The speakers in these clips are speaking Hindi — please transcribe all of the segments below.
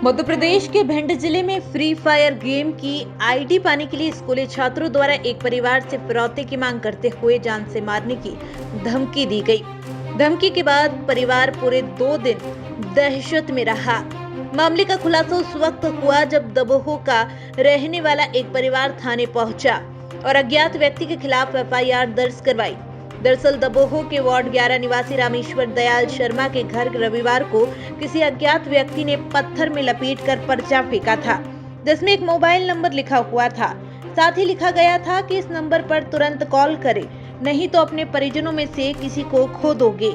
मध्य प्रदेश के भिंड जिले में फ्री फायर गेम की आईडी पाने के लिए स्कूली छात्रों द्वारा एक परिवार से फिरौती की मांग करते हुए जान से मारने की धमकी दी गई। धमकी के बाद परिवार पूरे 2 दिन दहशत में रहा। मामले का खुलासा उस वक्त हुआ जब दबोह का रहने वाला एक परिवार थाने पहुंचा और अज्ञात व्यक्ति के खिलाफ एफआईआर दर्ज करवाई। दरअसल दबोह के वार्ड 11 निवासी रामेश्वर दयाल शर्मा के घर रविवार को किसी अज्ञात व्यक्ति ने पत्थर में लपेटकर पर्चा फेंका था, जिसमें एक मोबाइल नंबर लिखा हुआ था। साथ ही लिखा गया था कि इस नंबर पर तुरंत कॉल करें, नहीं तो अपने परिजनों में से किसी को खो दोगे।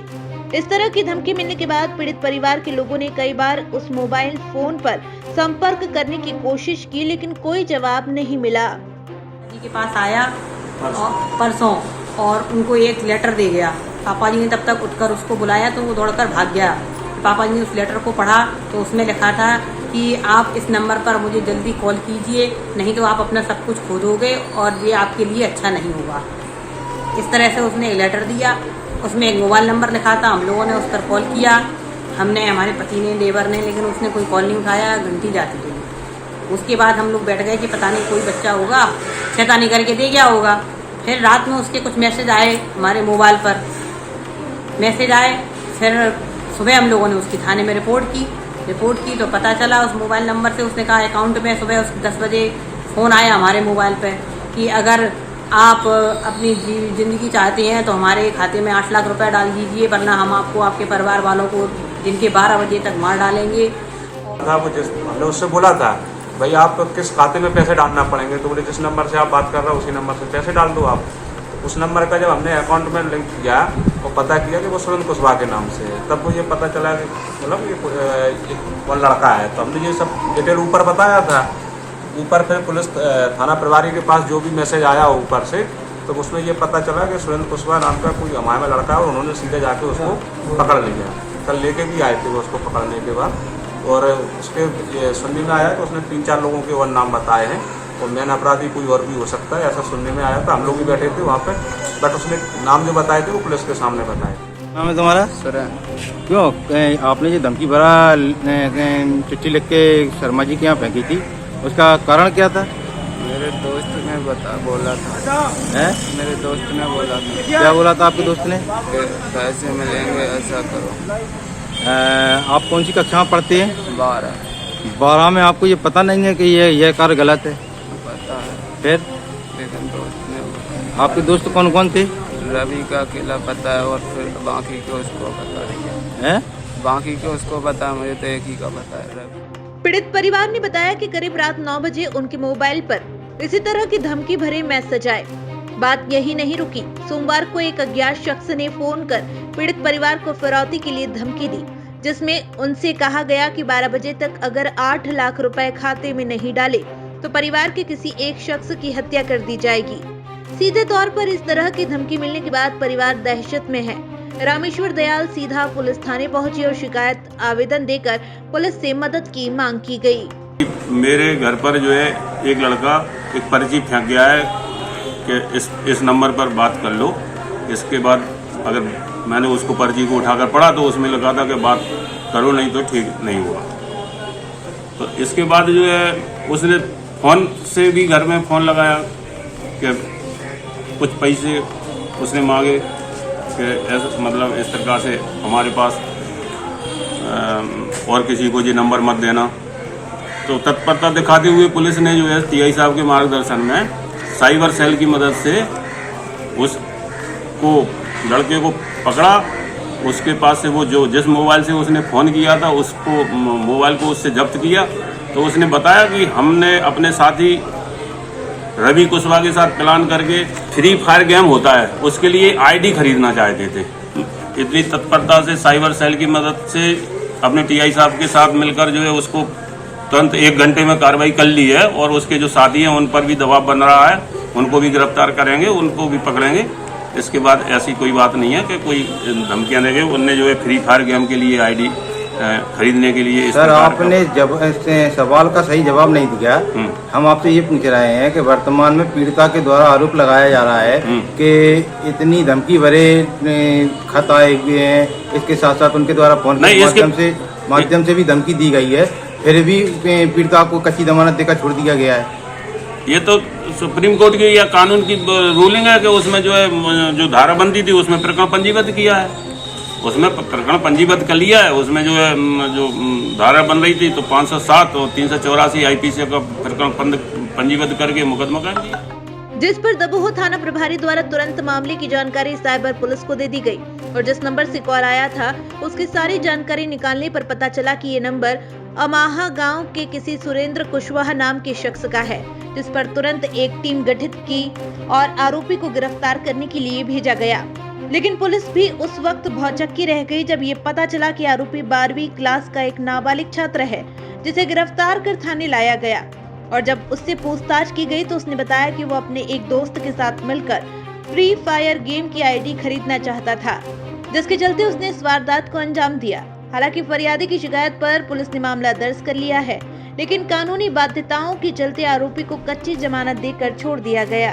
इस तरह की धमकी मिलने के बाद पीड़ित परिवार के लोगों ने कई बार उस मोबाइल फोन पर संपर्क करने की कोशिश की, लेकिन कोई जवाब नहीं मिला। जी के पास आया परसों और उनको एक लेटर दे गया। पापा जी ने तब तक उठकर उसको बुलाया तो वो दौड़कर भाग गया। पापा जी ने उस लेटर को पढ़ा तो उसमें लिखा था कि आप इस नंबर पर मुझे जल्दी कॉल कीजिए, नहीं तो आप अपना सब कुछ खो दोगे और ये आपके लिए अच्छा नहीं होगा। इस तरह से उसने एक लेटर दिया, उसमें एक मोबाइल नंबर लिखा था। हम लोगों ने उस पर कॉल किया, हमने, हमारे पति ने, लेबर ने, लेकिन उसने कोई कॉल नहीं उठाया, घंटी जाती रही। उसके बाद हम लोग बैठ गए कि पता नहीं कोई बच्चा होगा शैतानी करके दे गया होगा। फिर रात में उसके कुछ मैसेज आए, हमारे मोबाइल पर मैसेज आए। फिर सुबह हम लोगों ने उसकी थाने में रिपोर्ट की तो पता चला उस मोबाइल नंबर से उसने कहा अकाउंट में सुबह उसके 10 बजे फ़ोन आया हमारे मोबाइल पे कि अगर आप अपनी ज़िंदगी चाहते हैं तो हमारे खाते में 8 लाख रुपए डाल दीजिए, वरना हम आपको, आपके परिवार वालों को दिन के 12 बजे तक मार डालेंगे। हमने उससे बोला था भाई आप किस खाते में पैसे डालना पड़ेंगे, तो बोले जिस नंबर से आप बात कर रहे हो उसी नंबर से पैसे डाल दो आप। उस नंबर का जब हमने अकाउंट में लिंक किया और पता किया कि वो सुरेंद्र कुशवाहा के नाम से है, तब मुझे पता चला कि मतलब ये कौन लड़का है। तो हमने ये सब डिटेल ऊपर बताया था। ऊपर फिर पुलिस थाना प्रभारी के पास जो भी मैसेज आया ऊपर से, तो उसमें ये पता चला कि सुरेंद्र कुशवाहा नाम का कोई हमारे में लड़का है और उन्होंने सीधे जाके उसको पकड़ लिया। कल लेके भी आए थे वो उसको पकड़ने के बाद, और उसके ये सुनने में आया कि उसने 3-4 लोगों के और नाम बताए हैं और मेन अपराधी कोई और भी हो सकता है, ऐसा सुनने में आया था। हम लोग भी बैठे थे वहाँ पे, बट उसने नाम जो बताए थे वो पुलिस के सामने बताए। नाम है तुम्हारा? क्यों आपने जो धमकी भरा चिट्ठी लिख के शर्मा जी के यहाँ फेंकी थी, उसका कारण क्या था? मेरे दोस्त ने बोला था। है? मेरे दोस्त ने बोला था। क्या बोला था आपके दोस्त ने? कि पैसे मिलेंगे, ऐसा करो। आप कौन सी कक्षा में पढ़ते हैं? 12 में। आपको ये पता नहीं है कि यह कार्य गलत है? पता है, फिर लेकिन दोस्त ने बताया। आपके दोस्त कौन कौन थे? रवि का अकेला पता है और फिर बाकी के उसको पता है। बाकी के उसको पता है, मुझे तो एक ही का पता है, रवि। पीड़ित परिवार ने बताया कि करीब रात 9 बजे उनके मोबाइल पर इसी तरह की धमकी भरे मैसेज आए। बात यही नहीं रुकी। सोमवार को एक अज्ञात शख्स ने फोन कर पीड़ित परिवार को फिरौती के लिए धमकी दी, जिसमें उनसे कहा गया कि 12 बजे तक अगर 8 लाख रुपए खाते में नहीं डाले तो परिवार के किसी एक शख्स की हत्या कर दी जाएगी। सीधे तौर पर इस तरह की धमकी मिलने के बाद परिवार दहशत में है। रामेश्वर दयाल सीधा पुलिस थाने पहुंचे और शिकायत आवेदन देकर पुलिस से मदद की मांग की गई। मेरे घर पर जो है एक लड़का एक पर्ची फेंक गया है कि इस नंबर पर बात कर लो। इसके बाद अगर मैंने उसको पर्ची को उठाकर पढ़ा तो उसमें लिखा था कि बात करो, नहीं तो ठीक नहीं हुआ। तो इसके बाद जो है उसने फ़ोन से भी घर में फ़ोन लगाया कि कुछ पैसे उसने मांगे कि ऐसा मतलब इस प्रकार से हमारे पास और किसी को ये नंबर मत देना। तो तत्परता दिखाते हुए पुलिस ने जो है टीआई साहब के मार्गदर्शन में साइबर सेल की मदद से उसको, लड़के को पकड़ा। उसके पास से वो जो जिस मोबाइल से उसने फ़ोन किया था उसको मोबाइल को उससे जब्त किया। तो उसने बताया कि हमने अपने साथी रवि कुशवाहा के साथ प्लान करके फ्री फायर गेम होता है उसके लिए आईडी खरीदना चाहते थे। इतनी तत्परता से साइबर सेल की मदद से अपने टीआई साहब के साथ मिलकर जो है उसको तुरंत 1 घंटे में कार्रवाई कर ली है और उसके जो साथी हैं उन पर भी दबाव बन रहा है, उनको भी गिरफ्तार करेंगे, उनको भी पकड़ेंगे। इसके बाद ऐसी कोई बात नहीं है कि कोई धमकियां देंगे। उनने जो है फ्री फायर गेम के लिए आईडी खरीदने के लिए। सर आपने जब सवाल का सही जवाब नहीं दिया। हम आपसे ये पूछ रहे हैं कि वर्तमान में पीड़िता के द्वारा आरोप लगाया जा रहा है कि इतनी धमकी भरे खत आए हुए हैं, इसके साथ साथ उनके द्वारा फोन के माध्यम से माध्यम से भी धमकी दी गई है, फिर भी पीड़िता को कच्ची जमानत देकर छोड़ दिया गया है। ये तो सुप्रीम कोर्ट की या कानून की रूलिंग है कि उसमें जो है जो धाराबंदी थी उसमें प्रकरण पंजीबद्ध किया है, उसमें प्रकरण पंजीबद्ध कर लिया है। उसमें जो है जो धारा बन रही थी तो 507 और 384 आईपीसी का प्रकरण पंजीबद्ध करके मुकदमा कायम किया, जिस पर दबोह थाना प्रभारी द्वारा तुरंत मामले की जानकारी साइबर पुलिस को दे दी गई और जिस नंबर से कॉल आया था उसकी सारी जानकारी निकालने पर पता चला कि ये नंबर अमाहा गांव के किसी सुरेंद्र कुशवाहा नाम के शख्स का है, जिस पर तुरंत एक टीम गठित की और आरोपी को गिरफ्तार करने के लिए भेजा गया। लेकिन पुलिस भी उस वक्त भौचक्की रह गई जब ये पता चला कि आरोपी 12वीं क्लास का एक नाबालिग छात्र है, जिसे गिरफ्तार कर थाने लाया गया। और जब उससे पूछताछ की गई तो उसने बताया कि वो अपने एक दोस्त के साथ मिलकर फ्री फायर गेम की आईडी खरीदना चाहता था, जिसके चलते उसने इस वारदात को अंजाम दिया। हालांकि फरियादी की शिकायत पर पुलिस ने मामला दर्ज कर लिया है, लेकिन कानूनी बाध्यताओं के चलते आरोपी को कच्ची जमानत देकर छोड़ दिया गया।